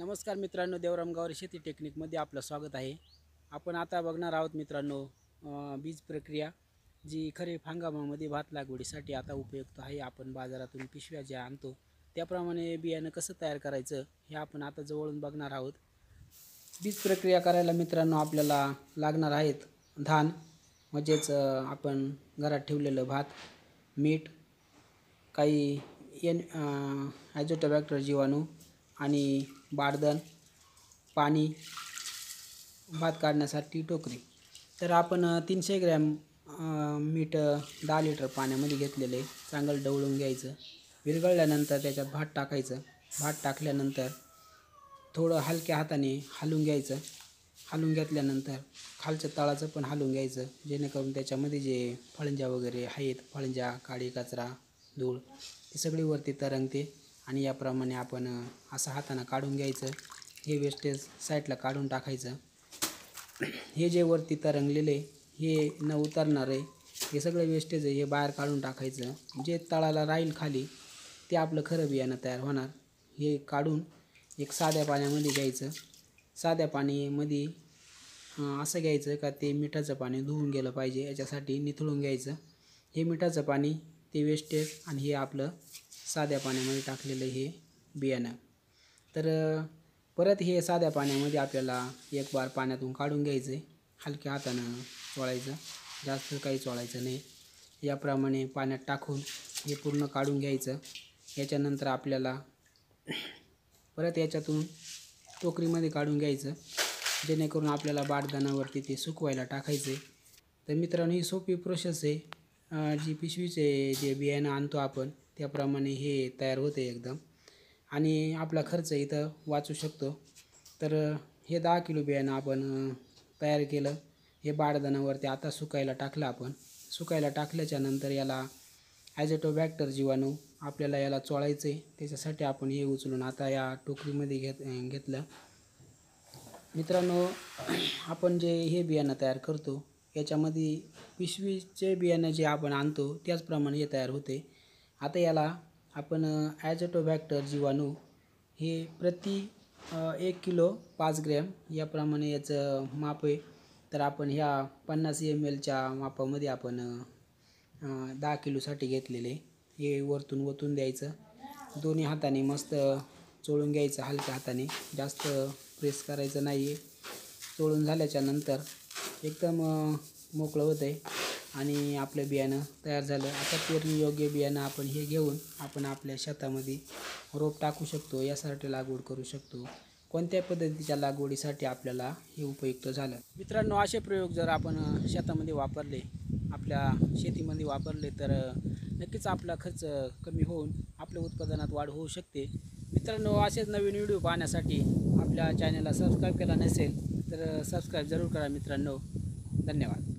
नमस्कार मित्रांनो, देवराम गावरे शेती टेक्निकमध्ये आपलं स्वागत आहे। आपण आता बघणार आहोत मित्रांनो बीज प्रक्रिया जी खरीप हंगामामध्ये भात लागवडीसाठी आता उपयुक्त आहे। आपण बाजारातून पिशव्या ज्या आणतो त्याप्रमाणे बियाणं कसं तयार करायचं हे आपण आता जवळून बघणार आहोत। बीज प्रक्रिया करायला मित्रांनो आपल्याला लागणार आहेत धान म्हणजेच आपण घरात ठेवलेलं भात, मीठ, काही ॲझोटोबॅक्टर जीवाणू आणि बारदान, पाणी, भात काढण्यासाठी टोकरी। तर आपण 300 ग्रॅम मीठ 10 लिटर पाण्यामध्ये घेतलेले आहे। चांगलं ढवळून घ्यायचं। विरघळल्यानंतर त्याच्यात भात टाकायचं। भात टाकल्यानंतर थोडं हलक्या हाताने हलवून घ्यायचं। हलवून घेतल्यानंतर खालच्या तळाचं पण हलवून घ्यायचं, जेणेकरून त्याच्यामध्ये जे फळंजा वगैरे आहेत, फळंजा, काडी कचरा, धूळ ते सगळी वरती तरंगते आणि याप्रमाणे आपण असं हाताने काढून घ्यायचं। हे वेस्टेज साईडला काढून टाकायचं। हे जे वरती तरंगलेले हे न उतरणारे हे सगळे वेस्टेज आहे, हे बाहेर काढून टाकायचं। जे तळाला राहील खाली ते आपलं खरं बियाणं तयार होणार। हे काढून एक साध्या पाण्यामध्ये घ्यायचं। साध्या पाण्यामध्ये असं घ्यायचं का ते मिठाचं पाणी धुवून गेलं पाहिजे, याच्यासाठी निथळून घ्यायचं। हे मिठाचं पाणी, ते वेस्टेज आणि हे आपलं साध्या पाण्यामध्ये टाकलेलं हे बियाणं। तर परत हे साध्या पाण्यामध्ये आपल्याला एक बार पाण्यातून काढून घ्यायचं आहे। हलक्या हातानं चोळायचं, जास्त काही चोळायचं नाही। याप्रमाणे पाण्यात टाकून हे पूर्ण काढून घ्यायचं। याच्यानंतर आपल्याला परत याच्यातून टोकरीमध्ये काढून घ्यायचं, जेणेकरून आपल्याला बारदानावरती ते सुकवायला टाकायचं आहे। तर मित्रांनो, ही सोपी प्रोसेस आहे। जी पिशवीचे जे बियाणं आणतो आपण त्याप्रमाणे हे तयार होते एकदम, आणि आपला खर्च इथं वाचू शकतो। तर हे 10 किलो बियाणं आपण तयार केलं। हे बारदानावरती आता सुकायला टाकलं आपण। सुकायला टाकल्याच्यानंतर याला ॲझोटोबॅक्टर जीवाणू आपल्याला याला चोळायचं आहे। त्याच्यासाठी आपण हे उचलून आता या टोकरीमध्ये घेतलं। मित्रांनो, आपण जे हे बियाणं तयार करतो याच्यामध्ये पिशवीचे बियाणं जे आपण आणतो त्याचप्रमाणे हे तयार होते। आता याला आपण ॲझोटोबॅक्टर जीवाणू हे प्रति 1 किलो 5 ग्रॅम याप्रमाणे याचं माप आहे। तर आपण ह्या 50 ml मापामध्ये आपण 10 किलोसाठी घेतलेले हे वरतून ओतून द्यायचं। दोन्ही हाताने मस्त चोळून घ्यायचं, हलक्या हाताने, जास्त प्रेस करायचं नाही आहे। चोळून झाल्याच्यानंतर एकदम मोकळं होतं आहे आणि आपलं बियाणं तयार झालं। आता पेरणी योग्य बियाणं आपण हे घेऊन आपण आपल्या शेतामध्ये रोप टाकू शकतो, यासाठी लागवड करू शकतो। कोणत्या पद्धतीच्या लागवडीसाठी आपल्याला हे उपयुक्त झालं। मित्रांनो, असे प्रयोग जर आपण शेतामध्ये वापरले, आपल्या शेतीमध्ये वापरले तर नक्कीच आपला खर्च कमी होऊन आपल्या उत्पादनात वाढ होऊ शकते। मित्रांनो, असेच नवीन व्हिडिओ पाहण्यासाठी आपल्या चॅनलला सबस्क्राईब केला नसेल तर सबस्क्राईब जरूर करा मित्रांनो। धन्यवाद।